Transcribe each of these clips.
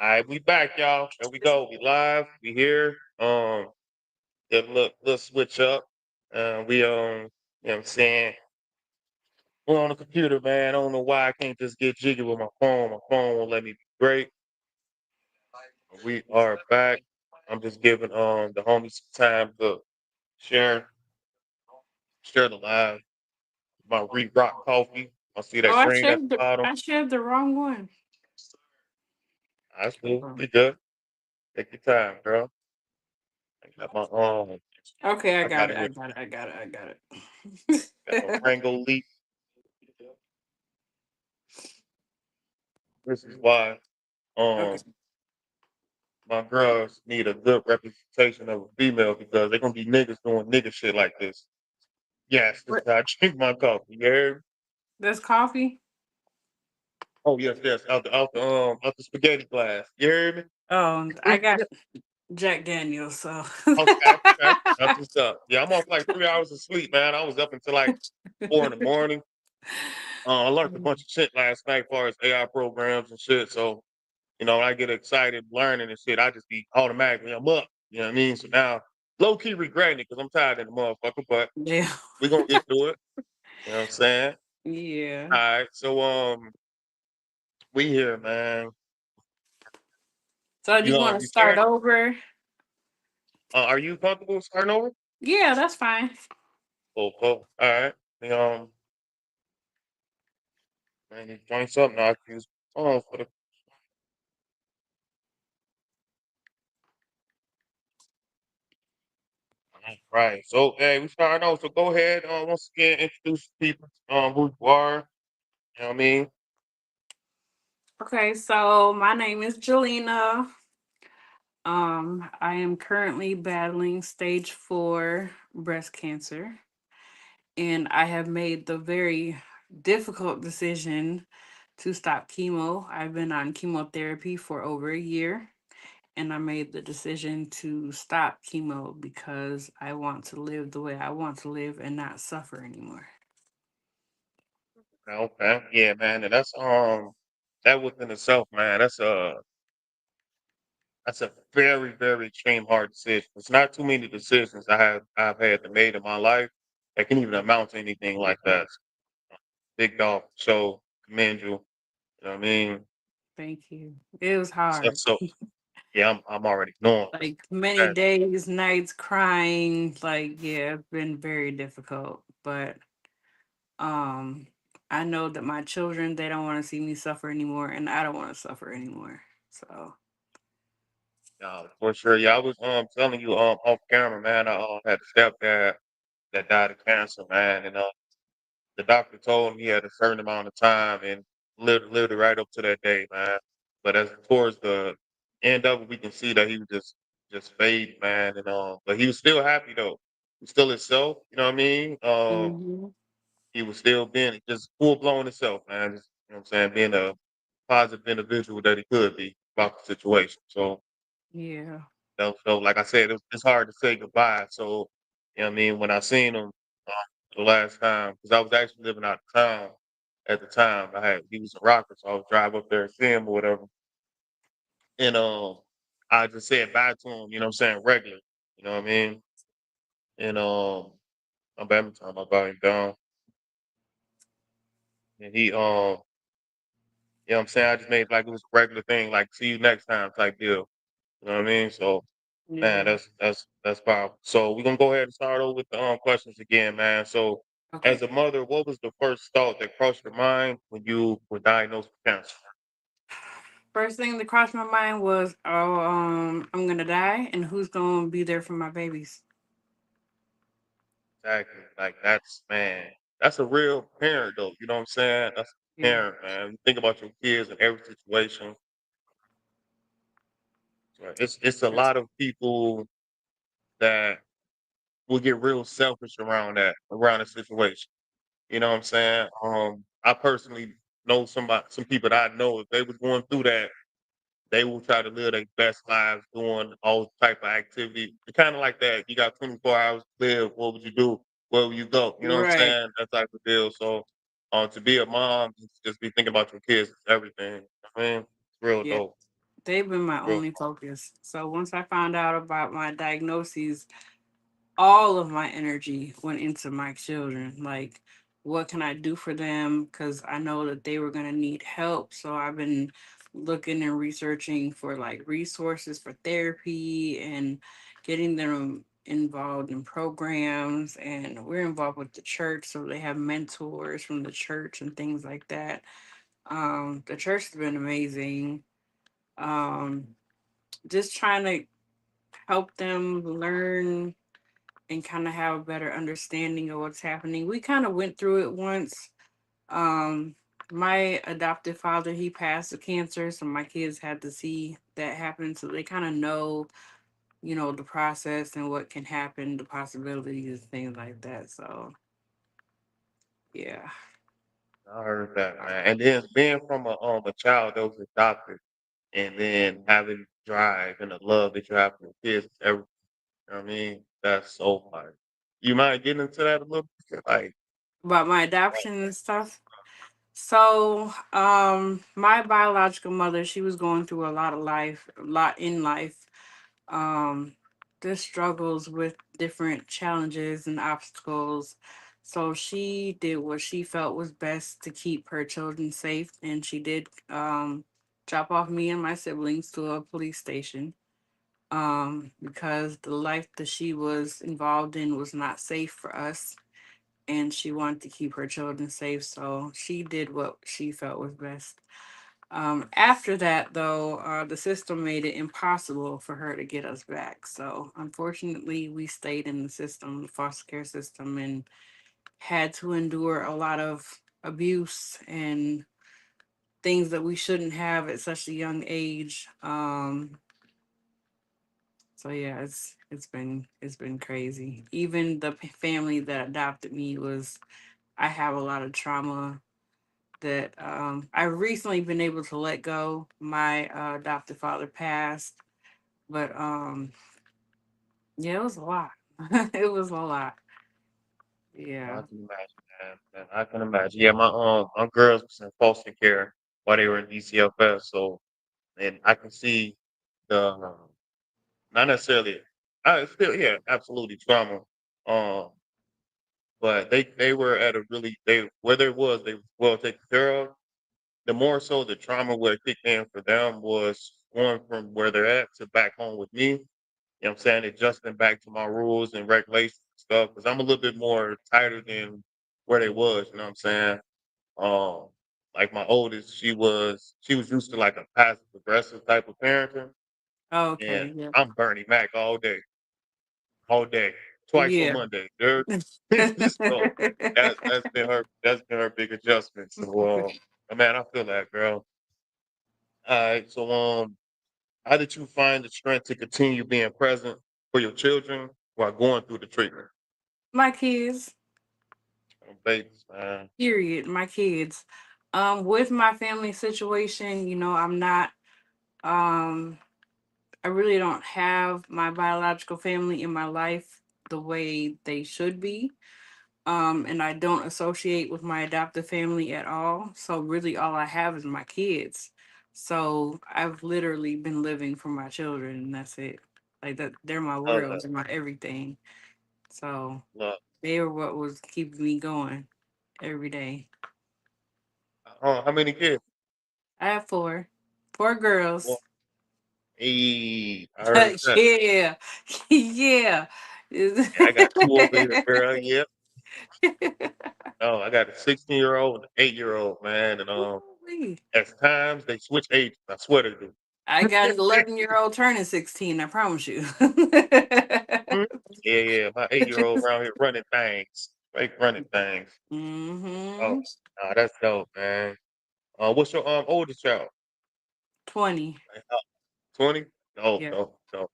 All right, we back, y'all. There we go. We live. We here. Did a little switch up. You know what I'm saying? We're on the computer, man. I don't know why I can't just get jiggy with my phone. My phone won't let me be great. We are back. I'm just giving the homies some time to share share the live. My Re Rock coffee. I see Oh, that green at the bottom. I shared the wrong one. That's cool. We good. Take your time, girl. I got my Okay, I I got got it. it I here. got it. I got it. I got Got my it. Rango leaf. This is why. Okay. Um, my girls need a good representation of a female because they're gonna be niggas doing nigga shit like this. Yes, this is What? how I drink my coffee. You heard me? That's coffee. Oh yes, yes, out the spaghetti glass. You heard Oh, me? I got Jack Daniels. So. Okay, okay. That's what's up. Yeah, I'm off like 3 hours of sleep, man. I was up until like 4 in the morning. I learned a bunch of shit last night as far as AI programs and shit. So, when I get excited learning and shit, I just be automatically I'm up. You know what I mean? So now low key regretting it because I'm tired of the motherfucker, but Yeah. we're gonna get through it. You know what I'm saying? Yeah. All right. So we here, man. So do you want to You start started? over? Are you comfortable starting over? Yeah, that's fine. Oh, oh. All right. Man, you join something. I can use my phone for the right. So hey, we starting out. So go ahead. Once again, introduce people. Who you are. You know what I mean? Okay, so my name is Jilleena. I am currently battling stage 4 breast cancer, and I have made the very difficult decision to stop chemo. I've been on chemotherapy for over a year, and I made the decision to stop chemo because I want to live the way I want to live and not suffer anymore. Okay. Yeah, man. And that within itself, man. That's a very, very extreme hard decision. It's not too many decisions I've had to made in my life that can even amount to anything like that. Big dog. So commend you. You know what I mean? Thank you. It was So, hard. so yeah, I'm already knowing. Like many That. days, nights crying. Like, yeah, it's been very difficult. But um I know that my children, they don't want to see me suffer anymore, and I don't want to suffer anymore. So For sure. Yeah, I was telling you off camera, man. I had a stepdad that died of cancer, man, and the doctor told him he had a certain amount of time and lived it right up to that day, man. But as towards the end of it, we can see that he was just fading, man, and but he was still happy though. He was still himself, you know what I mean? hmm He was still being just full blown himself, man. Just, you know what I'm saying, being a positive individual that he could be about the situation. So yeah. like I said, it's hard to say goodbye. So, you know what I mean? When I seen him the last time, because I was actually living out of town at the time. He was a rocker, so I would drive up there and see him or whatever. And I just said bye to him, you know what I'm saying, regular. You know what I mean? And I'm bad to turn my volume down. And you know what I'm saying? I just made like it was a regular thing, like see you next time type deal. You know what I mean? So man, Yeah. that's powerful. So we're gonna go ahead and start over with the questions again, man. So, as Okay. a mother, what was the first thought that crossed your mind when you were diagnosed with cancer? First thing that crossed my mind was, oh, I'm gonna die, and who's gonna be there for my babies? Exactly. Like that's man, that's a real parent though. You know what I'm saying? That's a Yeah. parent, man. You think about your kids in every situation. Right? It's a That's lot of people that will get real selfish around a situation. You know what I'm saying? I personally know some people that I know if they was going through that, they will try to live their best lives doing all type of activity. Kind of like that. You got 24 hours to live. What would you do? Where would you go? You know what I'm right. saying? That type of deal. So, to be a mom, just be thinking about your kids, is everything. I mean, it's real Yeah. dope. They've been my Real only focus. So once I found out about my diagnoses, all of my energy went into my children. Like, what can I do for them? Because I know that they were going to need help. So I've been looking and researching for like resources for therapy and getting them involved in programs. And we're involved with the church. So they have mentors from the church and things like that. The church has been amazing. Um, just trying to help them learn and kind of have a better understanding of what's happening. We kind of went through it once. Um, my adoptive father, he passed of cancer, so my kids had to see that happen. So they kind of know, the process and what can happen, the possibilities, things like that. So yeah. I heard that, man. And then being from a child that was adopted, and then having drive and the love that you have for your kids, everything. You know what I mean, that's so hard. You mind getting into that a little bit? Like, About my adoption and stuff. So, my biological mother, she was going through a lot in life. Um, just struggles with different challenges and obstacles. So she did what she felt was best to keep her children safe, and she did drop off me and my siblings to a police station. Because the life that she was involved in was not safe for us, and she wanted to keep her children safe, so she did what she felt was best. After that, though, the system made it impossible for her to get us back. So, unfortunately, we stayed in the system, the foster care system, and had to endure a lot of abuse and things that we shouldn't have at such a young age. So yeah, it's been crazy. Even the family that adopted me was I have a lot of trauma that I've recently been able to let go. My adopted father passed, but yeah, it was a lot. It was a lot. I Yeah. can imagine, man. I can imagine. Yeah, my girls was in foster care while they were in DCFS, so and I can see the not necessarily. I still, yeah, absolutely trauma. Um, but they were at a really they where they was they was well taken care of. The more so the trauma where it kicked in for them was going from where they're at to back home with me. You know what I'm saying? Adjusting back to my rules and regulations and stuff because I'm a little bit more tighter than where they was. You know what I'm saying? Um, like my oldest, she was used to like a passive aggressive type of parenting, Oh, and okay. Yeah. I'm Bernie Mac all day, twice on Yeah. Monday. There, so that's been her big adjustment. So, man, I feel that, girl. All right, so how did you find the strength to continue being present for your children while going through the treatment? My kids. Babies, man. Period. My kids. With my family situation, I'm not. Um, I really don't have my biological family in my life the way they should be. And I don't associate with my adoptive family at all. So really, all I have is my kids. So I've literally been living for my children, and that's it. Like that, they're my Love world, that. they're my everything. So Love. they were what was keeping me going every day. How many kids? I have four Well, girls. hey, I heard that. Yeah, yeah. Yeah, I got two over here, girl. Yep. Oh, I got a 16-year-old and an 8-year-old, man. And Ooh-wee. at times they switch ages. I swear they do. I got an 11-year-old turning 16. I promise you. Mhm. Yeah, yeah. My 8-year-old around here running things, like running things. Oh, Mm-hmm. that's dope, man. What's your oldest child? 20. Like, 20? Dope, Yeah. dope, dope.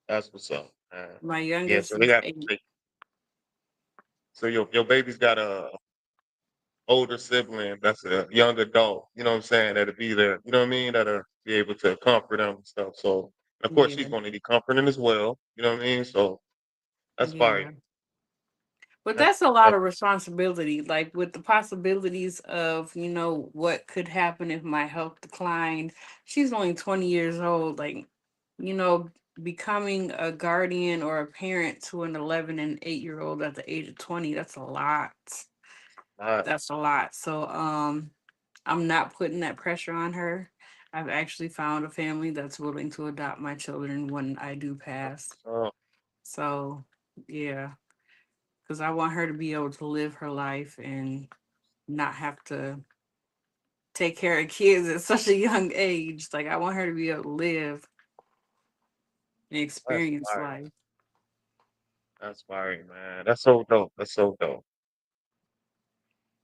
That's what's up, man. My Yeah, youngest so they is got 8. so your baby's got a older sibling that's a young adult, you know what I'm saying, that'll be there, you know what I mean, that'll be able to comfort them and stuff. So of course she's Yeah. gonna need comforting as well, you know what I mean? So that's fire. Yeah. But That's that's a lot that's of responsibility, like with the possibilities of, what could happen if my health declined. She's only 20 years old. Like, you know, becoming a guardian or a parent to an 11 and 8-year old at the age of 20, that's a lot. not. That's a lot. So, I'm not putting that pressure on her. I've actually found a family that's willing to adopt my children when I do pass. So So, yeah, because I want her to be able to live her life and not have to take care of kids at such a young age. Like, I want her to be able to live and that's experience fire. life. That's fire, man. That's so dope. That's so dope.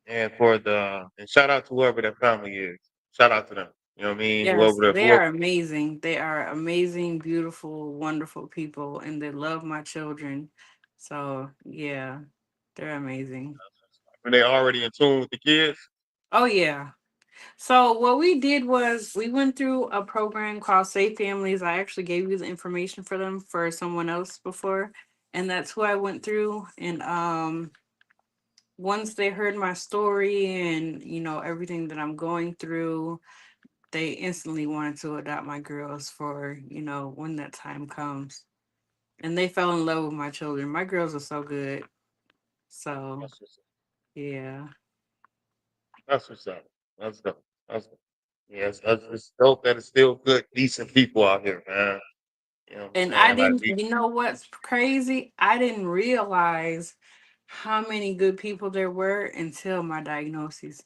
And for the and shout out to whoever that family is. Shout out to them. You know what I mean? Yes, Whoever the they whoever are amazing. They are amazing, beautiful, wonderful people, and they love my children. So, yeah, they're amazing. they already in tune with the kids. Oh, yeah. So what we did was we went through a program called Safe Families. I actually gave you the information for them for someone else before, and that's who I went through. And once they heard my story and everything that I'm going through, they instantly wanted to adopt my girls for when that time comes. And they fell in love with my children. My girls are so good. So That's what's up. yeah. That's what's up. That's dope. That's dope. Yes, it's dope that it's still good, decent people out here, man. You know what I'm And I saying? Like didn't, we what's crazy? I didn't realize how many good people there were until my diagnosis.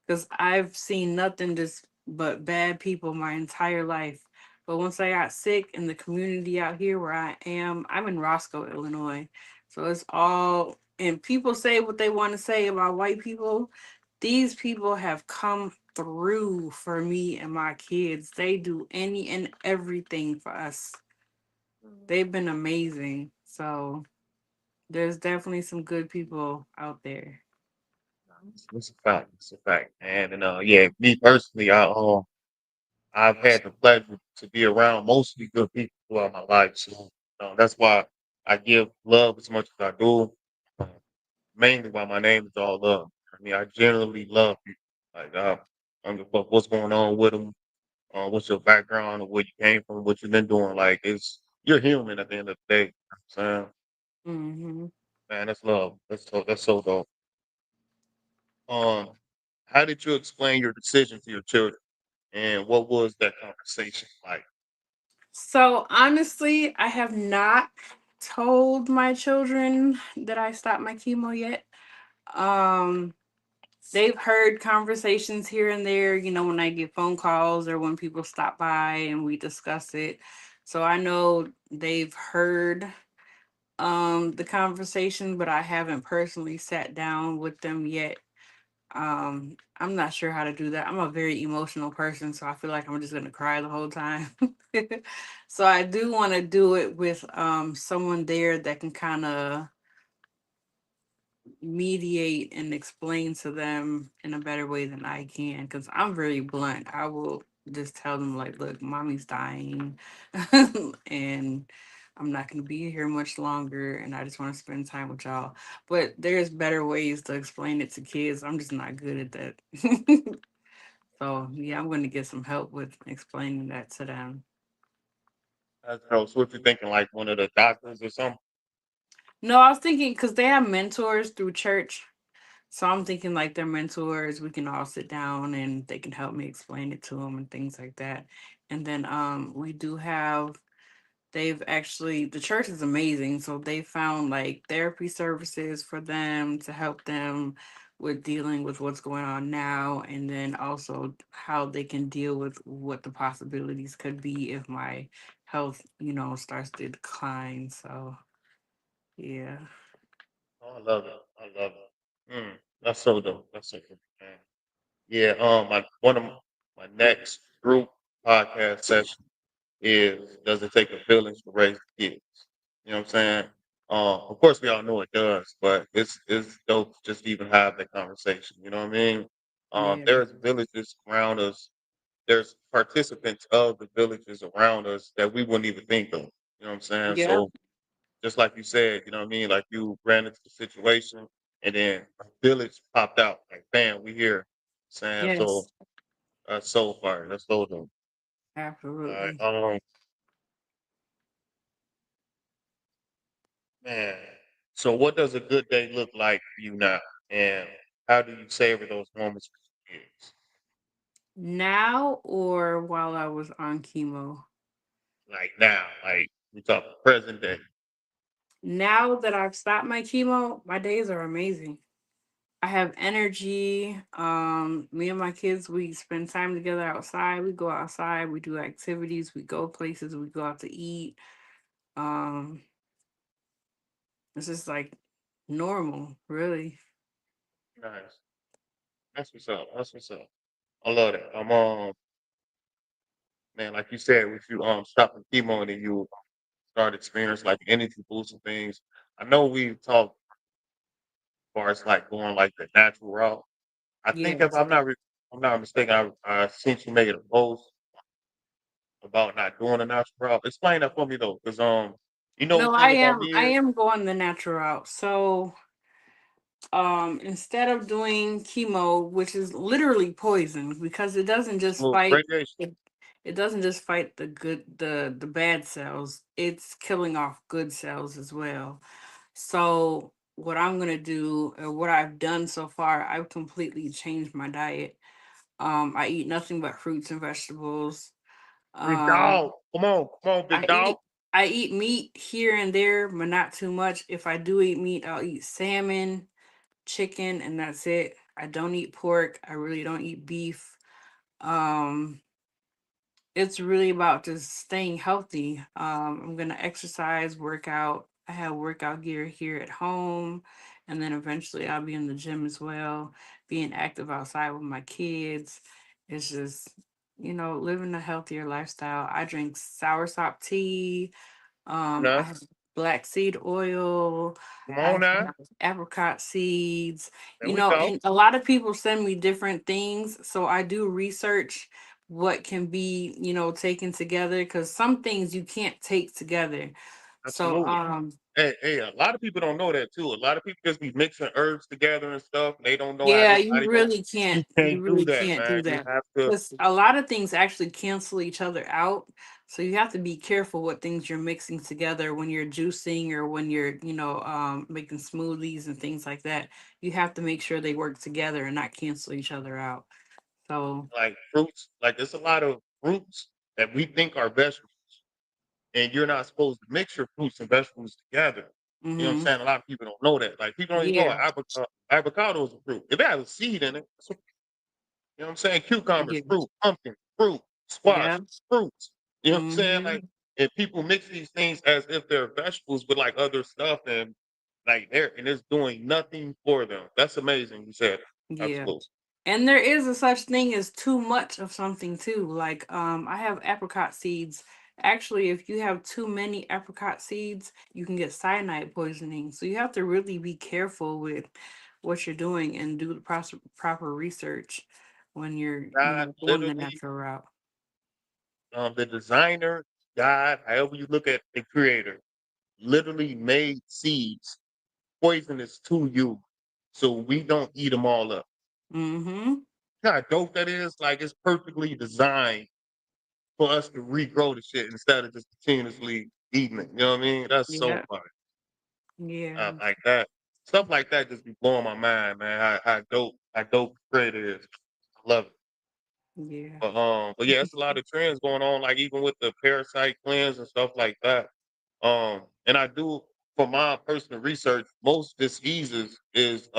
Because I've seen nothing just but bad people my entire life. But once I got sick in the community out here where I am, I'm in Roscoe, Illinois. So it's all, and people say what they want to say about white people. These people have come through for me and my kids. They do any and everything for us. They've been amazing. So there's definitely some good people out there. it's a fact. It's a fact. And yeah, me personally, I've had the pleasure to be around mostly good people throughout my life. So that's why I give love as much as I do. Uh, Mainly why my name is all love. I mean, I generally love people. Like I don't give a fuck what's going on with them, what's your background, or where you came from, what you've been doing. Like it's you're human at the end of the day. You know what I'm saying, Hmm. man, that's love. That's so dope. Um, how did you explain your decision to your children, and what was that conversation like? So honestly, I have not told my children that I stopped my chemo yet. Um, they've heard conversations here and there, when I get phone calls or when people stop by and we discuss it. So I know they've heard the conversation, but I haven't personally sat down with them yet. I'm not sure how to do that. I'm a very emotional person, so I feel like I'm just gonna cry the whole time. So I do want to do it with someone there that can kind of mediate and explain to them in a better way than I can, because I'm very blunt. I will just tell them like, look, mommy's dying and I'm not going to be here much longer and I just want to spend time with y'all. But there's better ways to explain it to kids. I'm just not good at that. So yeah, I'm going to get some help with explaining that to them. So what you thinking, like one of the doctors or something? No, I was thinking because they have mentors through church. So I'm thinking like their mentors, we can all sit down and they can help me explain it to them and things like that. And then we do have, they've actually, the church is amazing. So they found like therapy services for them to help them with dealing with what's going on now, and then also how they can deal with what the possibilities could be if my health, starts to decline. So yeah. Oh, I love it. I love it. That's so dope. That's so dope, man. Yeah. One of my next group podcast session is does it take a village to raise kids? You know what I'm saying? Of course, we all know it does, but it's dope to just even have that conversation. You know what I mean? Yeah. There's villages around us. There's participants of the villages around us that we wouldn't even think of. You know what I'm saying? Yeah. So just like you said, you know what I mean? Like you ran into the situation and then a village popped out. Like, bam, we here. Saying so Yes, that's so far. That's so dope. All right. absolutely. Man. So what does a good day look like for you now? And how do you savor those moments with your kids? Now or while I was on chemo? Like now, like we talk present day. Now that I've stopped my chemo, my days are amazing. I have energy. Me and my kids, we spend time together outside. We go outside, we do activities, we go places, we go out to eat. Um, it's just like normal, really. Nice. That's what's up. That's what's up. I love that. Man, like you said, with you stopping chemo and then you start experiencing like energy boosting things. I know we talked as far as like going like the natural route. I think if Yes. I'm not mistaken, I seen you made a post about not doing a natural route. Explain that for me though, because you know the No, thing about me I is am going the natural route. So instead of doing chemo, which is literally poison because it doesn't just well, fight radiation. it, it doesn't just fight the bad cells, it's killing off good cells as well. So what I'm gonna do, or what I've done so far, I've completely changed my diet. I eat nothing but fruits and vegetables. Big um dog. Come on, I big dog. eat I eat meat here and there, but not too much. If I do eat meat, I'll eat salmon, chicken, and that's it. I don't eat pork. I really don't eat beef. Um, it's really about just staying healthy. I'm gonna exercise, work out. I have workout gear here at home, and then eventually I'll be in the gym as well, being active outside with my kids. It's just, living a healthier lifestyle. I drink soursop tea. I Nah, have black seed oil. come I on have now. apricot seeds. There we go. And a lot of people send me different things, so I do research what can be, taken together because some things you can't take together. So, Absolutely. Hey, a lot of people don't know that too. A lot of people just be mixing herbs together and stuff, and they don't know how yeah, this you body goes. really can't. You You can't do really that, can't man. do You that have to because a lot of things actually cancel each other out. So you have to be careful what things you're mixing together when you're juicing or when you're, making smoothies and things like that. You have to make sure they work together and not cancel each other out. So, like fruits. Like there's a lot of fruits that we think are vegetables, and you're not supposed to mix your fruits and vegetables together. You know what I'm hmm saying? A lot of people don't know that. Like people don't even know yeah, an avocado is a fruit. If it has a seed in it, you know what I'm saying? Cucumbers, yeah, fruit, pumpkin, fruit, yeah, squash, fruits. You know what I'm saying? Like, hmm and people mix these things as if they're vegetables with like other stuff and like and it's doing nothing for them. That's amazing. You said yeah. absolutely. And there is a such thing as too much of something too. Like I have apricot seeds. Actually, if you have too many apricot seeds, you can get cyanide poisoning. So you have to really be careful with what you're doing and do the proper research when you're, God going the literally, natural route. the designer, God, however you look at the creator, literally made seeds poisonous to you, so we don't eat them all up. Mm-hmm. You know how dope that is? Like it's perfectly designed for us to regrow the shit instead of just continuously eating it. You know what I mean? That's so Yeah. fun. Yeah. Like that. Stuff like that just be blowing my mind, man. How dope Fred is. I love it. Yeah. But yeah, it's a lot of trends going on, like even with the parasite cleanse and stuff like that. And I do for my personal research, most diseases is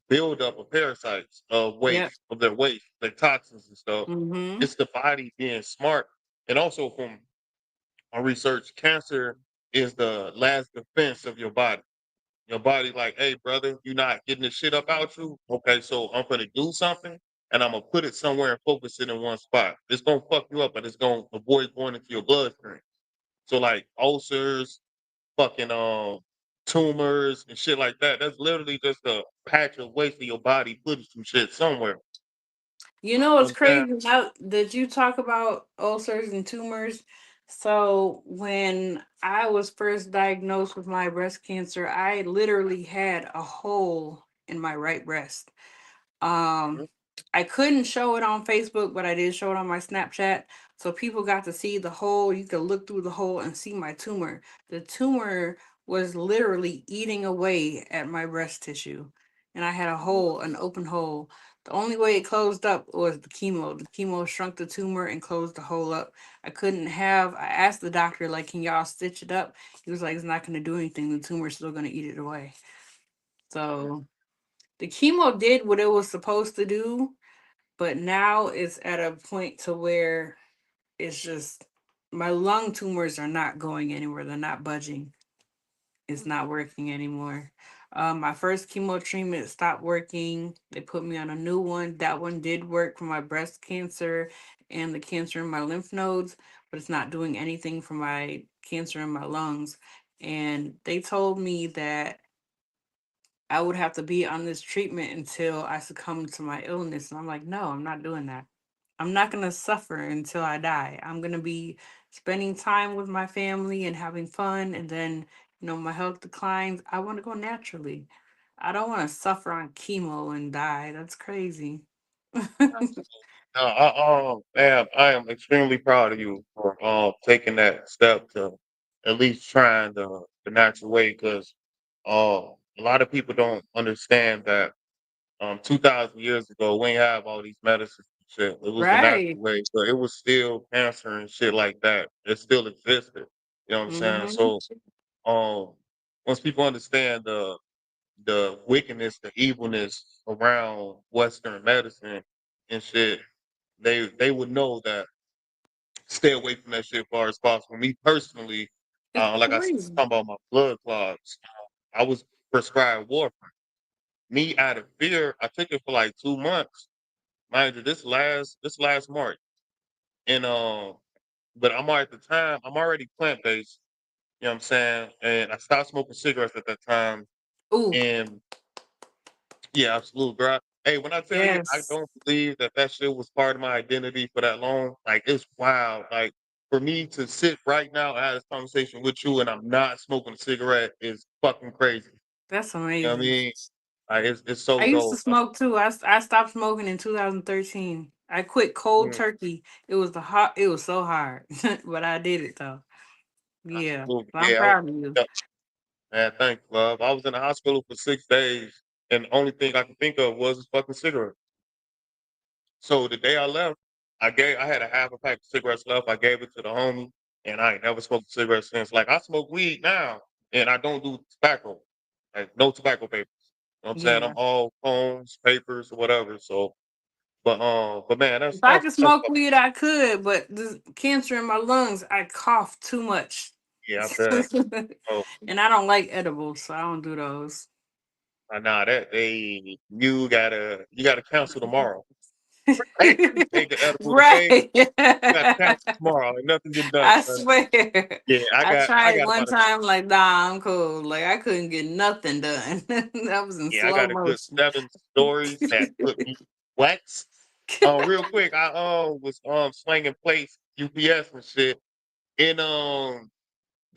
buildup of parasites, Yep. of their waste, their toxins and stuff. Mm-hmm. It's the body being smart. And also from my research, cancer is the last defense of your body. Your body, like, hey, brother, you're not getting the shit up out you. Okay, so I'm gonna do something and I'm gonna put it somewhere and focus it in one spot. It's gonna fuck you up, but it's gonna avoid going into your bloodstream. So like ulcers, fucking tumors and shit like that. That's literally just a patch of waste of your body putting some shit somewhere. You know You know what's what I'm saying? crazy now that you talk about ulcers and tumors? So when I was first diagnosed with my breast cancer, I literally had a hole in my right breast. Mhm. Um, I couldn't show it on Facebook, but I did show it on my Snapchat. So people got to see the hole. You could look through the hole and see my tumor. The tumor was literally eating away at my breast tissue. And I had a hole, an open hole. The only way it closed up was the chemo. The chemo shrunk the tumor and closed the hole up. I asked the doctor, like, can y'all stitch it up? He was like, it's not going to do anything. The tumor's still going to eat it away. So the chemo did what it was supposed to do, but now it's at a point to where it's just my lung tumors are not going anywhere. They're not budging. It's not working anymore. My first chemo treatment stopped working. They put me on a new one. That one did work for my breast cancer and the cancer in my lymph nodes, but it's not doing anything for my cancer in my lungs. And they told me that I would have to be on this treatment until I succumb to my illness. And I'm like, no, I'm not doing that. I'm not going to suffer until I die. I'm going to be spending time with my family and having fun. And then, my health declines. I want to go naturally. I don't want to suffer on chemo and die. That's crazy. Absolutely. No, man, I am extremely proud of you for taking that step to at least trying the natural way because a lot of people don't understand that 2,000 years ago we ain't have all these medicines and shit. It was the Right. natural way, but it was still cancer and shit like that. It still existed. You know what I'm saying? Hmm. So um once people understand the wickedness, the evilness around Western medicine and shit, they would know that stay away from that shit as far as possible. Me personally, It's like I said, crazy. talking about my blood clots, I was prescribed warfarin. Me out of fear, I took it for like 2 months. Mind you, this last March, and but at the time I'm already plant based. You know what I'm saying? And I stopped smoking cigarettes at that time, Ooh, and yeah, absolutely, bro. Hey, when I tell you I yes. don't believe that that shit was part of my identity for that long, like it's wild. Like for me to sit right now and have this conversation with you and I'm not smoking a cigarette is fucking crazy. That's You know what I amazing. mean? Like it's I so used to dope. Like, smoke too. I stopped smoking in 2013. I quit cold mm, turkey. It was so hard, but I did it though. Yeah. absolutely. So I'm Yeah, proud of you. yeah, man, thanks, love. I was in the hospital for 6 days and the only thing I could think of was a fucking cigarette. So the day I left, I had a half a pack of cigarettes left. I gave it to the homie, and I ain't never smoked a cigarette since. Like I smoke weed now, and I don't do tobacco, like no tobacco papers. You know what I'm saying? I'm Yeah. all phones, papers, or whatever. So, but man, If that's I that's could that's smoke weed, I could, but this cancer in my lungs, I cough too much. yeah, I bet. Oh, And I don't like edibles, so I don't do those. nah, that you gotta cancel tomorrow. Hey, take an edible today. Right. You got to cancel tomorrow. Ain't nothing get done, I son. swear. Yeah, I I tried it got one about a time, like, nah, I'm cool. Like, I couldn't get nothing done. That was in Yeah, I slow got a good motion. 7 stories that put me wax. Real quick, I was slanging plates, UPS and shit, in the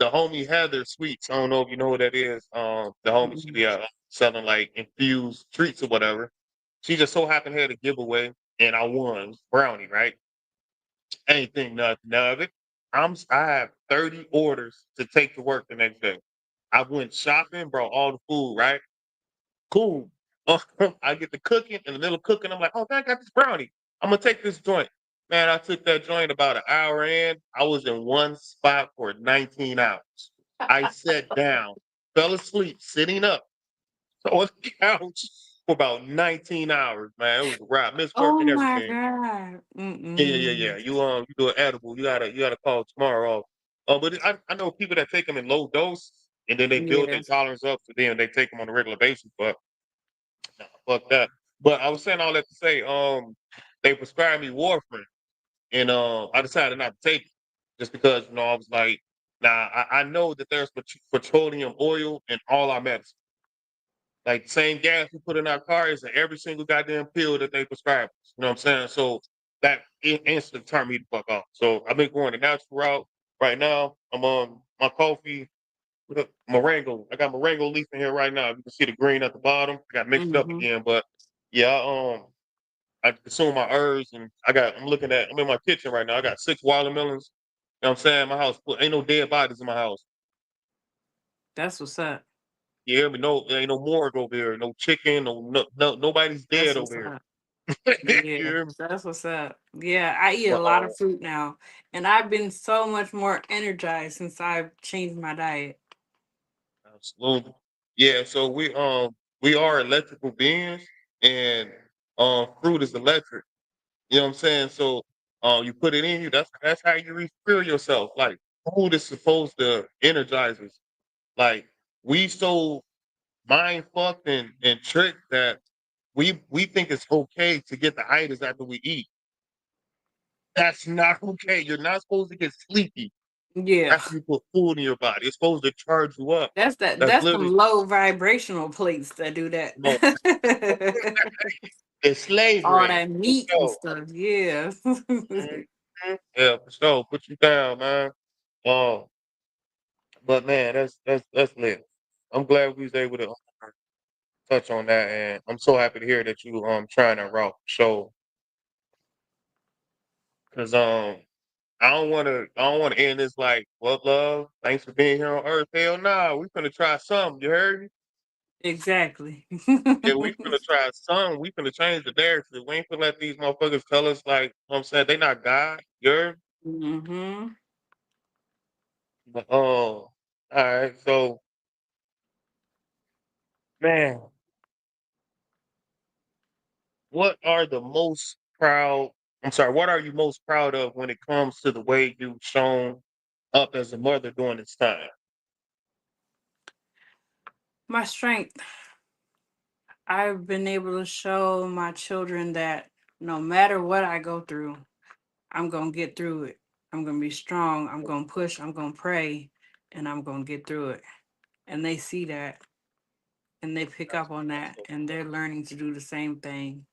homie Heather Sweets. I don't know if you know what that is. The homie she be selling like infused treats or whatever. She just so happened to have a giveaway, and I won brownie. Right? I ain't think nothing of it. I have 30 orders to take to work the next day. I went shopping, brought all the food. Right? Cool. I get the cooking, in the middle of cooking, I'm like, oh, I got this brownie. I'm gonna take this joint. Man, I took that joint about an hour in. I was in one spot for 19 hours. I sat down, fell asleep, sitting up on the couch for about 19 hours, man. It was a wrap. Missed work Oh and my everything. God. Yeah, yeah, yeah, Mm-mm. yeah. You do an edible. You gotta call tomorrow off. But I know people that take them in low dose and then they build Yeah. their tolerance up, so then they take them on a regular basis. But nah, fuck that. But I was saying all that to say, they prescribed me warfarin, and I decided not to take it just because I was like, nah, I know that there's petroleum oil in all our medicine. Like the same gas we put in our cars and every single goddamn pill that they prescribe us. You know what I'm saying? So that instantly turned me the fuck off. So I've been going the natural route. right now. I'm on my coffee with a Morango. I got Morango leaf in here right now. You can see the green at the bottom. I got mixed up Mm-hmm. again, but yeah, I consume my herbs and I'm in my kitchen right now. I got 6 watermelons. You know what I'm saying? My house ain't no dead bodies in my house. That's what's up. You hear me? No, there ain't no morgue over here. No chicken. Nobody's That's dead what's over here. up. You Yeah, hear me? that's what's up. Yeah, I eat a But lot of fruit now, and I've been so much more energized since I've changed my diet. absolutely. Yeah, so we are electrical beings and fruit is electric. You know what I'm saying? So you put it in you, that's how you refill yourself. Like food is supposed to energize us. Like we so mind fucked and tricked that we think it's okay to get the itis after we eat. That's not okay. You're not supposed to get sleepy Yeah, after you put food in your body. It's supposed to charge you up. that's that. That's That's literally some low vibrational plates that do that. no, it's All slavery. that For meat and sure. stuff. Yeah. Mhm. Yeah, for sure. Put you down, man. Um, but man, that's lit. I'm glad we was able to touch on that, and I'm so happy to hear that you trying that route. So, cause I don't want to end this like, well, love, thanks for being here on Earth. Hell nah, we finna try something. You heard me? Exactly. Yeah, we finna try something. We finna change the narrative. We ain't finna let these motherfuckers tell us like, what I'm saying they not God. You heard me? Hmm. But all right. So, man, what are the most proud? I'm sorry. What are you most proud of when it comes to the way you've shown up as a mother during this time? My strength. I've been able to show my children that no matter what I go through, I'm going to get through it. I'm going to be strong. I'm going to push. I'm going to pray, and I'm going to get through it. And they see that and they pick up on That's that so and they're learning to do the same thing.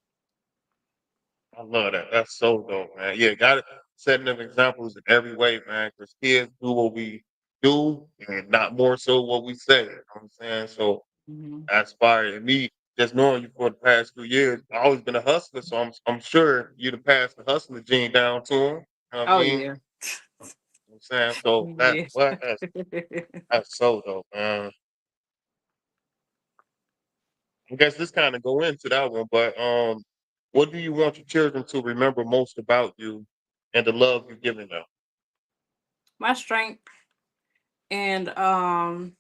I love that. That's so dope, man. Yeah, got it. Setting them examples in every way, man. Because kids do what we do, and not more so what we say. You know what I'm saying? So Hmm. that's fire. And me, just knowing you for the past few years, I've always been a hustler. So I'm sure you'd have passed the hustler gene down to him. You know what I Oh, mean? yeah. You know what I'm saying? So Yeah. that's so dope, man. I guess this kind of go into that one, but what do you want your children to remember most about you and the love you've given them? My strength. And I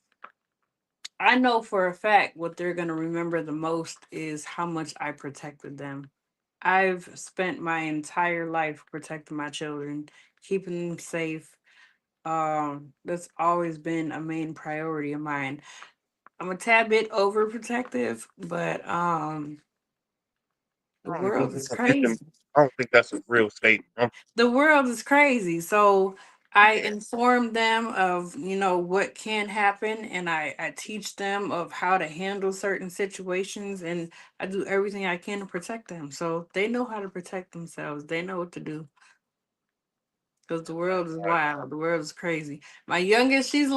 know for a fact what they're going to remember the most is how much I protected them. I've spent my entire life protecting my children, keeping them safe. That's always been a main priority of mine. I'm a tad bit overprotective, but the I don't think world is you can. crazy. I don't think that's a real statement. The world is crazy. So I Yeah, inform them of, what can happen, and I teach them of how to handle certain situations, and I do everything I can to protect them. So they know how to protect themselves. They know what to do. Because the world is wild. The world is crazy. My youngest, she's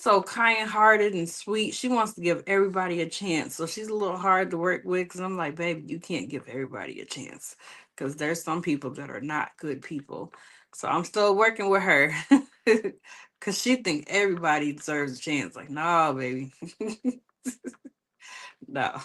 so kind hearted and sweet. She wants to give everybody a chance. So she's a little hard to work with because I'm like, baby, you can't give everybody a chance. Because there's some people that are not good people. So I'm still working with her. Cause she think everybody deserves a chance. Like, no, baby. No.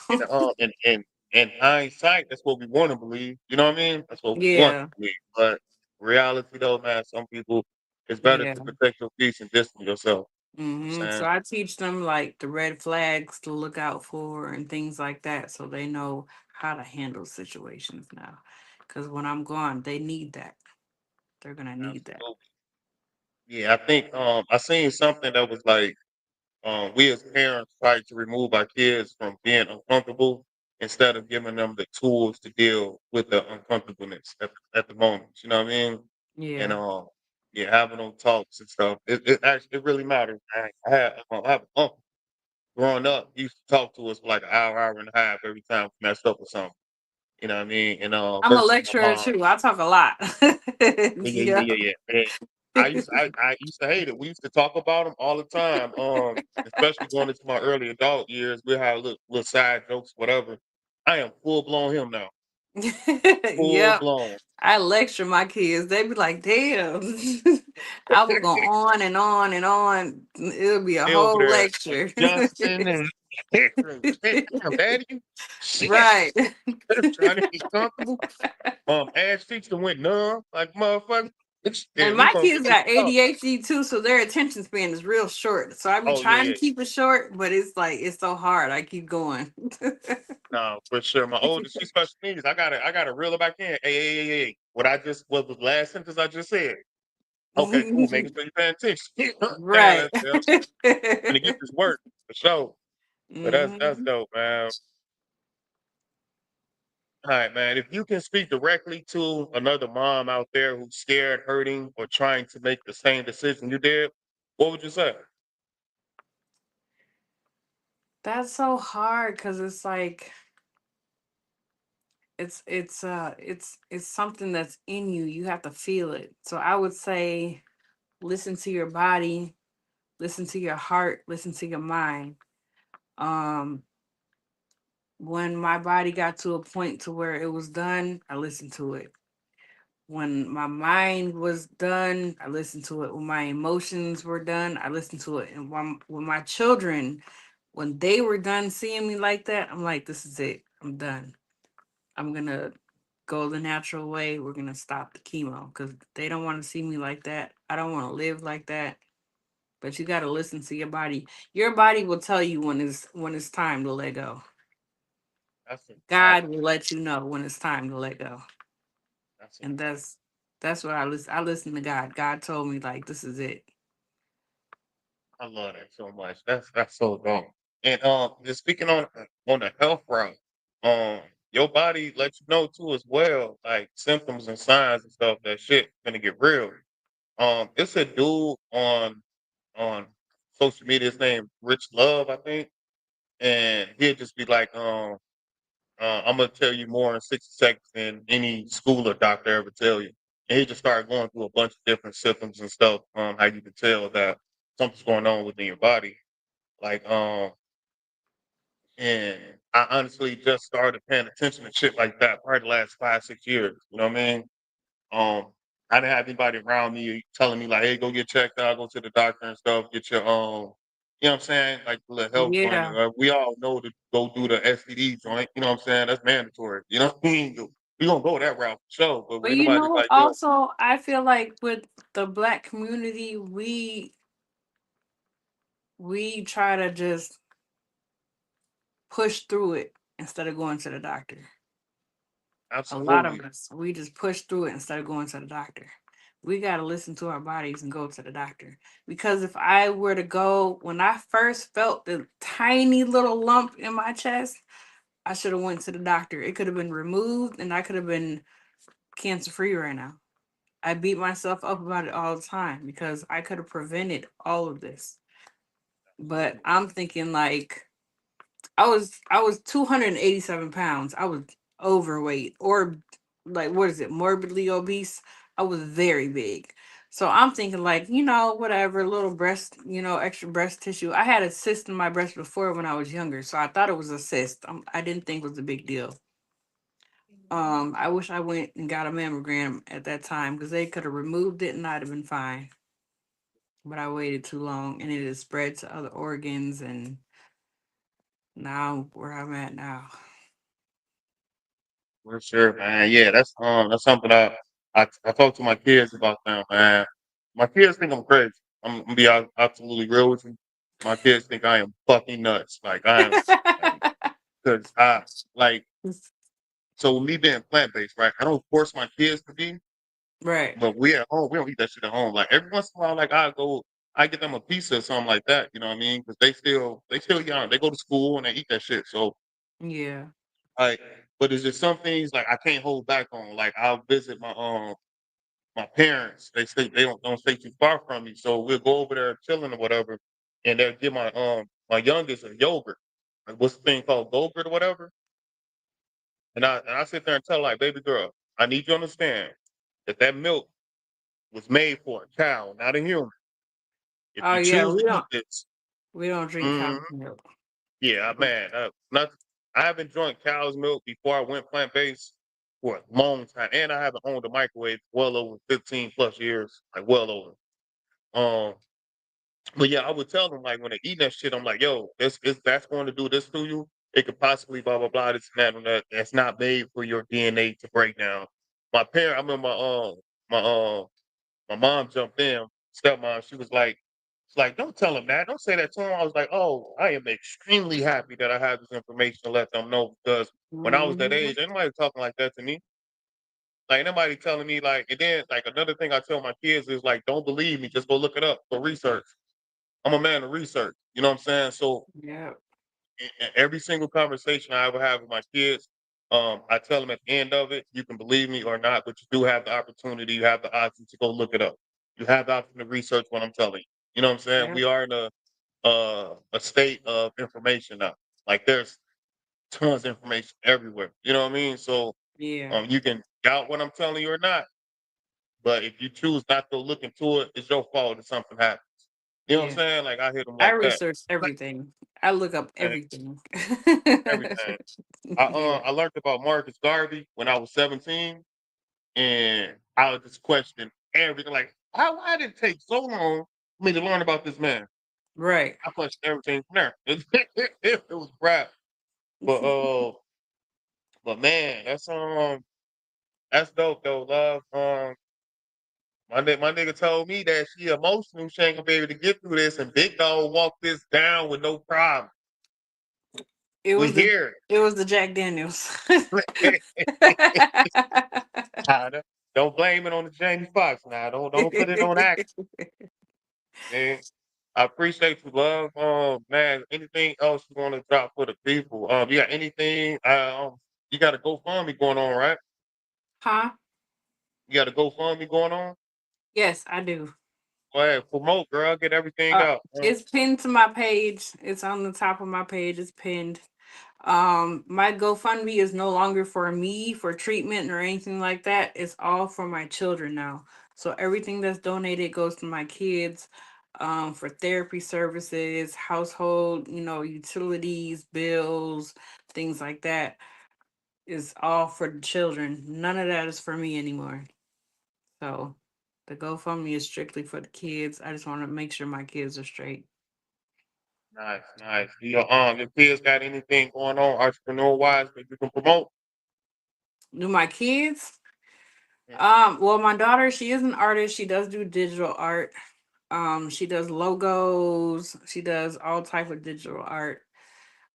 in hindsight, that's what we want to believe. You know what I mean? That's what we want to Yeah. believe. But reality, though, man, some people it's better Yeah. to protect your peace and distance yourself. You know what I'm So saying I teach them like the red flags to look out for and things like that, so they know how to handle situations now. Because when I'm gone, they need that. They're gonna need that. absolutely. Yeah, I think I seen something that was like we as parents try to remove our kids from being uncomfortable instead of giving them the tools to deal with the uncomfortableness at the moment. You know what I mean? And Yeah, yeah, having those talks and stuff. It really matters. I have an uncle growing up. He used to talk to us for like an hour, hour and a half every time we messed up with something. You know what I mean? And I'm a versus my lecturer mom. too. I talk a lot. Yeah, yeah, Yeah. yeah, yeah, yeah. I used to hate it. We used to talk about them all the time. Especially going into my early adult years, we had little side jokes, whatever. I am full blown him now. Full Yep. blown. I lecture my kids. They be like, damn. I will go on and on and on. It'll be a They over whole there lecture. adjusting and damn, daddy, you shit. Right. Trying to get comfortable. Ass cheeks that went numb, like motherfucker. And Damn, you my gonna kids get this got up. ADHD too, so their attention span is real short. So I be Oh yeah, trying to yeah. keep it short, but it's like it's so hard. I keep going. No, for sure. My oldest, she's special needs. I gotta reel it back in. Hey. What was the last sentence I just said? Okay, cool. Making sure you paying attention. Man, Right. I'm gonna get this work for sure. But that's hmm dope, man. All right, man. If you can speak directly to another mom out there who's scared, hurting, or trying to make the same decision you did, what would you say? That's so hard because it's like it's something that's in you. You have to feel it. So I would say listen to your body, listen to your heart, listen to your mind. Um when my body got to a point to where it was done, I listened to it. When my mind was done, I listened to it. When my emotions were done, I listened to it. And when my children, when they were done seeing me like that, I'm like, this is it. I'm done. I'm gonna go the natural way. We're gonna stop the chemo because they don't want to see me like that. I don't want to live like that. But you gotta listen to your body. Your body will tell you when it's time to let go. That's a God that's will let you know when it's time to let go. that's a And that's what I listen. I listen to God. God told me like this is it. I love that so much. That's so dope. And just speaking on the health route, um, your body lets you know too as well, like symptoms and signs and stuff that shit gonna get real. It's a dude on social media. His name Rich Love, I think, and he'll just be like, I'm gonna tell you more in 60 seconds than any school or doctor ever tell you. And he just started going through a bunch of different symptoms and stuff, how you can tell that something's going on within your body. Like, and I honestly just started paying attention to shit like that probably the last 5, 6 years. You know what I mean? Um, I didn't have anybody around me telling me like, "Hey, go get checked out, go to the doctor and stuff, get your you know what I'm saying, like the little health joint." Yeah. We all know to go do the STD joint. You know what I'm saying? That's mandatory. You know what I mean? We gonna go that route for sure. But But when you anybody's know what? like, "Yo, Also, I feel like with the black community, we try to just push through it instead of going to the doctor. A lot of absolutely, us, we just push through it instead of going to the doctor. We got to listen to our bodies and go to the doctor. Because if I were to go, when I first felt the tiny little lump in my chest, I should have went to the doctor. It could have been removed and I could have been cancer free right now. I beat myself up about it all the time because I could have prevented all of this. But absolutely, I'm thinking like I was 287 pounds. I was overweight or like what is it, morbidly obese. I was very big. So I'm thinking like, whatever, little breast, extra breast tissue. I had a cyst in my breast before when I was younger, so I thought it was a cyst. I didn't think it was a big deal. I wish I went and got a mammogram at that time because they could have removed it and I'd have been fine. But I waited too long and it has spread to other organs and now where I'm at now. for sure, man. Yeah, that's something I talk to my kids about now, man. My kids think I'm crazy. I'm gonna be absolutely real with you. My kids think I am fucking nuts. Like I am, like, because I like so with me being plant based, right? I don't force my kids to be, Right. but we at home, we don't eat that shit at home. Like every once in a while, like I get them a pizza or something like that. You know what I mean? Because they still young. They go to school and they eat that shit. So Yeah. like, but it's just some things like I can't hold back on. Like I'll visit my parents. They don't stay too far from me, so we'll go over there chilling or whatever, and they'll give my youngest a yogurt. Like what's the thing called yogurt or whatever? And I sit there and tell her, like, baby girl, I need you to understand that milk was made for a cow, not a human. If Oh you yeah, choose to eat this, we don't drink mm, cow's milk. yeah, man, not. I haven't drunk cow's milk before I went plant based for a long time, and I haven't owned a microwave well over 15 plus years, like well over. Um, but yeah, I would tell them like when they eat that shit, I'm like, yo, this is that's going to do this to you. It could possibly blah blah blah. This and that and that. That's not made for your DNA to break down. I remember my my mom jumped in, stepmom. She was like, "It's like, don't tell him that. Don't say that to him." I was like, "Oh, I am extremely happy that I have this information to let them know because when I was that Mhm. age, ain't nobody talking like that to me. Like nobody telling me like." And then like another thing I tell my kids is like, "Don't believe me. Just go look it up. Go research." I'm a man of research. You know what I'm saying? So Yeah, every single conversation I ever have with my kids, I tell them at the end of it, you can believe me or not, but you do have the opportunity, you have the option to go look it up. You have the option to research what I'm telling you. You know what I'm saying? yeah, We are in a state of information now. Like there's tons of information everywhere. You know what I mean? So yeah, you can doubt what I'm telling you or not, but if you choose not to look into it, it's your fault if something happens. You know what I'm yeah. saying? Like I hit them I like that. research Like everything. I look up man, everything. everything. Yeah, I learned about Marcus Garvey when I was 17, and I was just questioning everything. Like, why did it take so long for me to learn about this man? right. I questioned everything from there. It was crap, but man, that's dope though, love. My nigga told me that she emotional, she ain't gonna be able to get through this, and Big Dog walked this down with no problem. It We was the here. it was the Jack Daniels. Nah, don't blame it on the Jamie Foxx. Now, don't put it on acting, man. I appreciate you, love. Man, anything else you want to drop for the people? You got anything? You got a GoFundMe going on, right? Huh? You got a GoFundMe going on? Yes, I do. Go ahead, promote, girl. Get everything out. It's pinned to my page. It's on the top of my page. It's pinned. My GoFundMe is no longer for me for treatment or anything like that. It's all for my children now. So everything that's donated goes to my kids, for therapy services, household, utilities, bills, things like that. Is all for the children. None of that is for me anymore. So the GoFundMe is strictly for the kids. I just want to make sure my kids are straight. Nice, nice. Your kids got anything going on entrepreneur wise that you can promote? Do my kids? Mm, Well, my daughter, she is an artist. She does do digital art. She does logos. She does all type of digital art.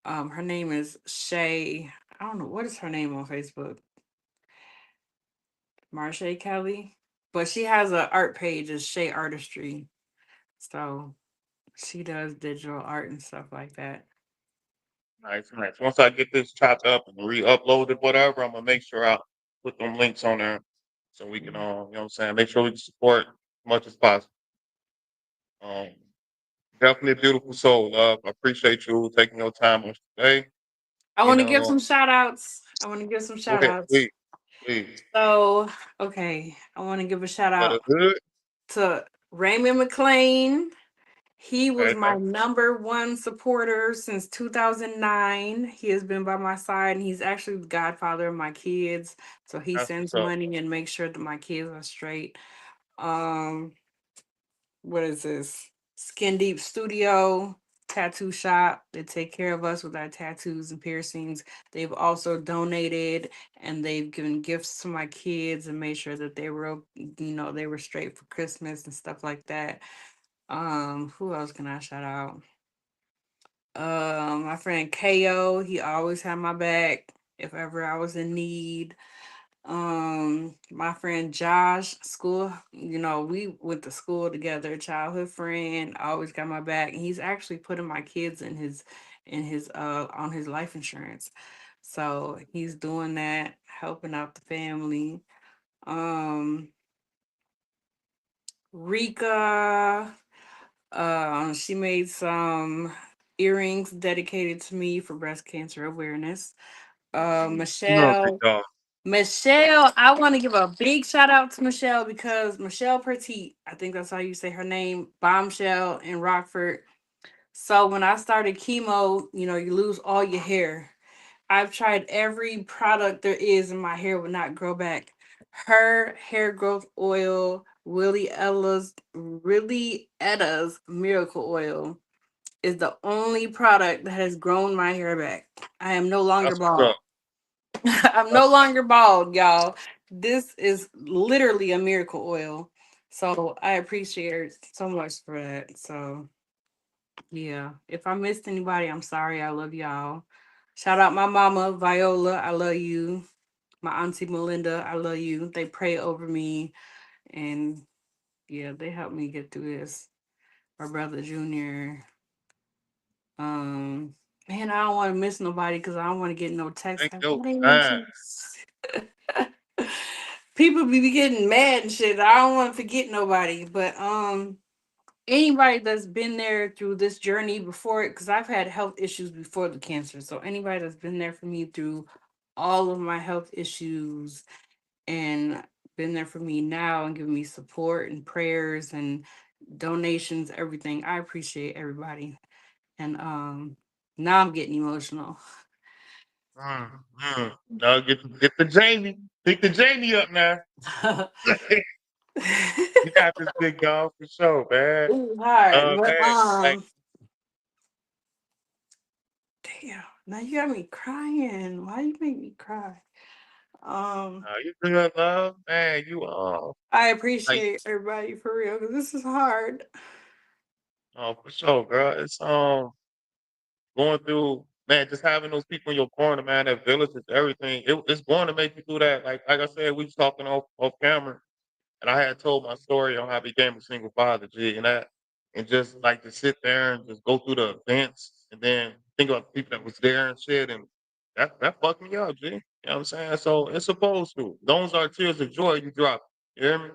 Her name is Shay. I don't know what is her name on Facebook. Marsha Kelly, but she has a art page. It's Shay Artistry. So she does digital art and stuff like that. nice, nice. Once I get this chopped up and re-uploaded, whatever, I'm gonna make sure I put them links on there so we can, Mhm. you know what I'm saying, make sure we can support as much as possible. Um, Definitely a beautiful soul, love. I appreciate you taking your time on today. I And want to give some shout outs. I want to give some go shout ahead, outs. please, please. So, okay, I want to give a shout For the out hood, to Raymond McLean. He was okay, my number one supporter since 2009. He has been by my side, and he's actually the godfather of my kids. So he that's what's sends up. money and makes sure that my kids are straight. Um, what is this? Skin Deep Studio tattoo shop. They take care of us with our tattoos and piercings. They've also donated and they've given gifts to my kids and made sure that they were straight for Christmas and stuff like that. Who else can I shout out? My friend KO, he always had my back if ever I was in need. My friend Josh, school, we went to school together, childhood friend, always got my back. And he's actually putting my kids in his on his life insurance. So he's doing that, helping out the family. Um, Rika, she made some earrings dedicated to me for breast cancer awareness. You know, big Michelle, dog. Michelle, I want to give a big shout out to Michelle because Michelle Petit, I think that's how you say her name, Bombshell in Rockford. So when I started chemo, you lose all your hair. I've tried every product there is, and my hair would not grow back. Her hair growth oil, Really Etta's Miracle Oil, is the only product that has grown my hair back. I am no longer That's what's up. bald. I'm no That's longer bald, y'all. This is literally a miracle oil. So I appreciate her so much for that. So yeah. If I missed anybody, I'm sorry. I love y'all. Shout out my mama, Viola. I love you. My auntie Melinda, I love you. They pray over me and yeah, they helped me get through this. My brother Junior. Um Man, I don't want to miss nobody because I don't want to get no text take like, your what they miss time. you. People be getting mad and shit. I don't want to forget nobody, but anybody that's been there through this journey before it, because I've had health issues before the cancer. So anybody that's been there for me through all of my health issues and been there for me now and giving me support and prayers and donations, everything. I appreciate everybody. And now I'm getting emotional. Mm, Now get the Jamie. Pick the Jamie up now. You got this big dog for sure, man. Ooh, hard, but Man, like, damn. Now you got me crying. Why you make me cry? Um, you good, love, man. You I like, appreciate everybody for real because this is hard. for sure, girl. It's going through, man. Just having those people in your corner, man. That village is everything. It's going to make you do that. Like I said, we was talking off camera. And I had told my story on how I became a single father, G, and just like to sit there and just go through the events and then think about the people that was there and shit, and that fucked me up, G. You know what I'm saying? So it's supposed to. Those are tears of joy you drop. You hear me?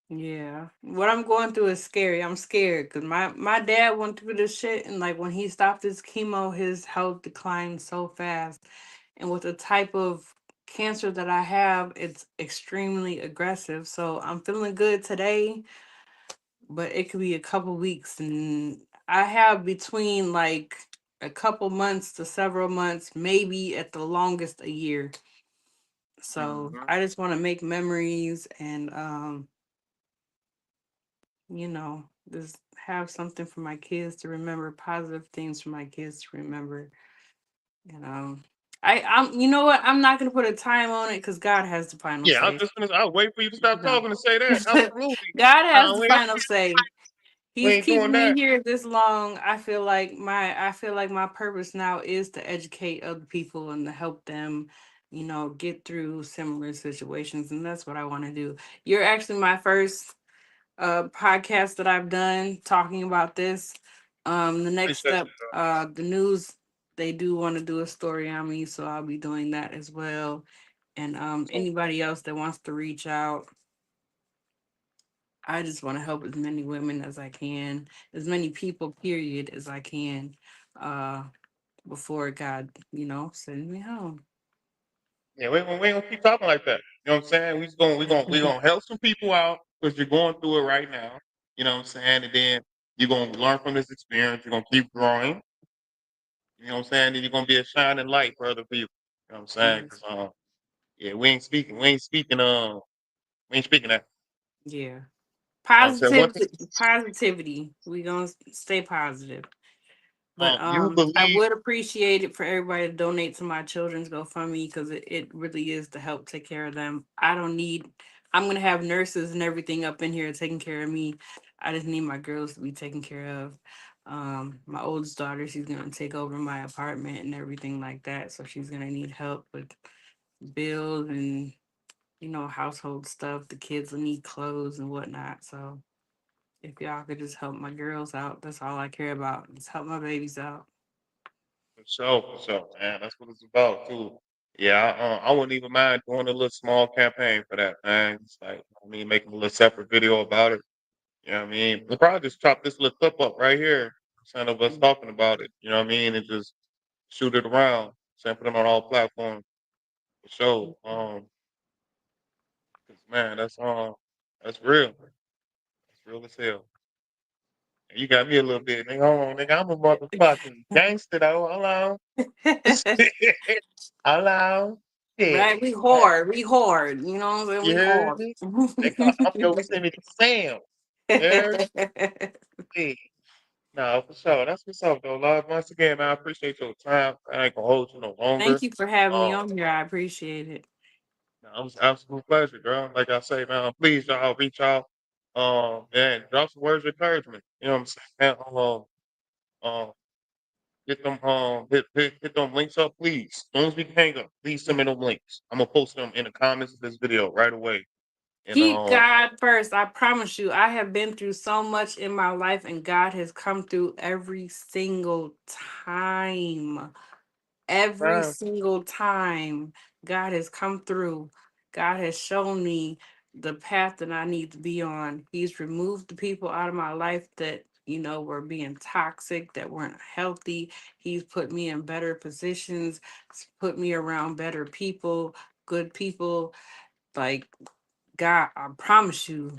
Yeah, what I'm going through is scary. I'm scared because my dad went through this shit, and like when he stopped his chemo, his health declined so fast. And with the type of cancer that I have, it's extremely aggressive. So I'm feeling good today, but it could be a couple weeks, and I have between like a couple months to several months, maybe at the longest a year. So Hmm. I just want to make memories and just have something for my kids to remember, positive things for my kids to remember. You know, I'm you know what? I'm not gonna put a time on it because God has the final Yeah, I was say. just gonna. I'll wait for you to You stop know, talking to say that. Absolutely. God has Nah, the final say. we He's ain't doing keeping me that. here this long. I feel like my purpose now is to educate other people and to help them, get through similar situations, and that's what I want to do. You're actually my first podcast that I've done talking about this. The next Appreciate step, you, though. the news, they do want to do a story on me, so I'll be doing that as well. And So, anybody else that wants to reach out, I just want to help as many women as I can, as many people, period, as I can, uh, before God, sends me home. yeah, we ain't gonna keep talking like that. You know what I'm saying? We gonna help some people out because you're going through it right now. You know what I'm saying? And then you're gonna learn from this experience. You're gonna keep growing. You know what I'm saying? Then you're gonna be a shining light for other people. You know what I'm saying? Yes. 'Cause, yeah, we ain't speaking that. Yeah. You know what I'm saying? One thing, Positivity. We gonna stay positive. But you I believe. would appreciate it for everybody to donate to my children's GoFundMe because it really is to help take care of them. I'm gonna have nurses and everything up in here taking care of me. I just need my girls to be taken care of. My oldest daughter, she's gonna take over my apartment and everything like that. So she's gonna need help with bills and household stuff. The kids will need clothes and whatnot. So if y'all could just help my girls out, that's all I care about. Just help my babies out. For sure, man. That's what it's about too. Yeah, I wouldn't even mind doing a little small campaign for that, man. It's like, I mean, making a little separate video about it. You know what I mean? We'll probably just chop this little clip up right here, instead of us talking about it. You know what I mean? And just shoot it around, and put it on all platforms. For sure. 'Cause, man, that's real. That's real as hell. And you got me a little bit, nigga. Hold on, nigga. I'm a motherfucking gangster though. Hold on. Hold on. Right, Yeah. we hard, we hard. You know what I'm saying? You We heard hard. me? I'm Yosemite Sam. Yeah. Yeah. No, for sure. That's what's up, though, love. Once again, man, I appreciate your time. I ain't gonna hold you no Thank longer. you for having me Um, on here. I appreciate it. no, it was an absolute pleasure, girl. Like I say, man, please, y'all, reach out. And drop some words of encouragement. You know what I'm saying? Um, get them, hit them links up, please. As soon as we can hang up, please send me them links. I'm gonna post them in the comments of this video right away. And Keep God first. I promise you, I have been through so much in my life, and God has come through every single time. Every uh, single time, God has come through. God has shown me the path that I need to be on. He's removed the people out of my life that, were being toxic, that weren't healthy. He's put me in better positions, put me around better people, good people. Like, God, I promise you,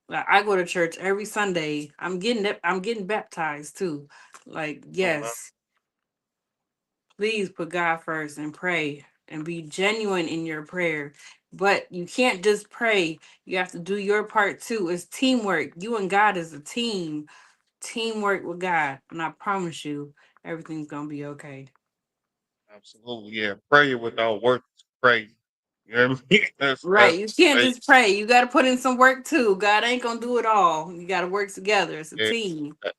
like, I go to church every Sunday. I'm getting baptized too. Like, uh, yes, please put God first and pray and be genuine in your prayer. But you can't just pray. You have to do your part too. It's teamwork. You and God is a team. Teamwork with God. And I promise you, everything's gonna be okay. absolutely, yeah. Prayer without work is crazy. You hear me? Right. That's You can't crazy. just pray. You gotta put in some work too. God ain't gonna do it all. You gotta work together. It's a Yeah, team. that,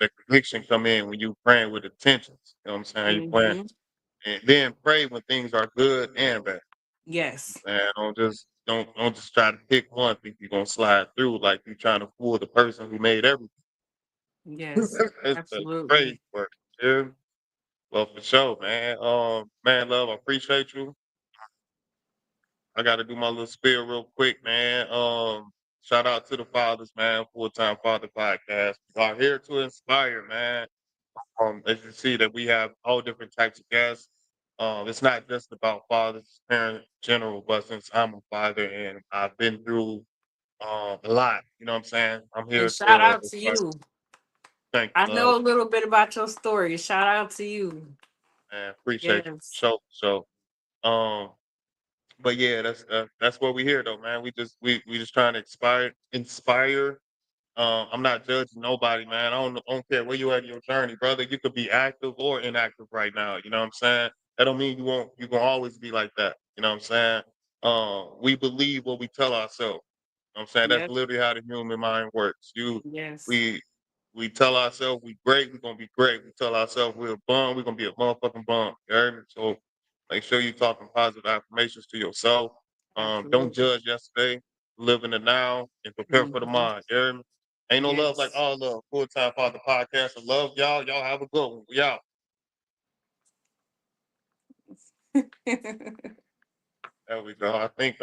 that conviction come in when you praying with intentions. You know what I'm saying? You praying, Hmm. and then pray when things are good and bad. Yes. And don't just try to pick one. Think you're gonna slide through like you trying to fool the person who made everything. Yes. That's Absolutely. crazy work. Yeah. Well, for sure, man. Man, love, I appreciate you. I got to do my little spiel real quick, man. Shout out to the fathers, man. Fulltime Father Podcast. We are here to inspire, man. As you see that we have all different types of guests. It's not just about fathers, parents, in general, but since I'm a father and I've been through a lot, you know what I'm saying? I'm And here shout to out to inspire. you. Thank I you, love, know a little bit about your story. Shout out to you. man. Appreciate you. Yes. Um, but yeah, that's what we here though, man. We just trying to inspire. I'm not judging nobody, man. I don't care where you at in your journey, brother. You could be active or inactive right now. You know what I'm saying? That don't mean you gonna always be like that. You know what I'm saying? We believe what we tell ourselves. You know what I'm saying? That's Yep. literally how the human mind works. Yes. We we tell ourselves we great, we're gonna be great. We tell ourselves we're a bum, we're gonna be a motherfucking bum. You heard me? So make sure you talking positive affirmations to yourself. Don't Absolutely. judge yesterday, live in the now, and prepare for the Mhm. mind. You heard me? Ain't no love like Yes. all love. Full time father podcast. I love y'all. Y'all have a good one. We out. There we go. I think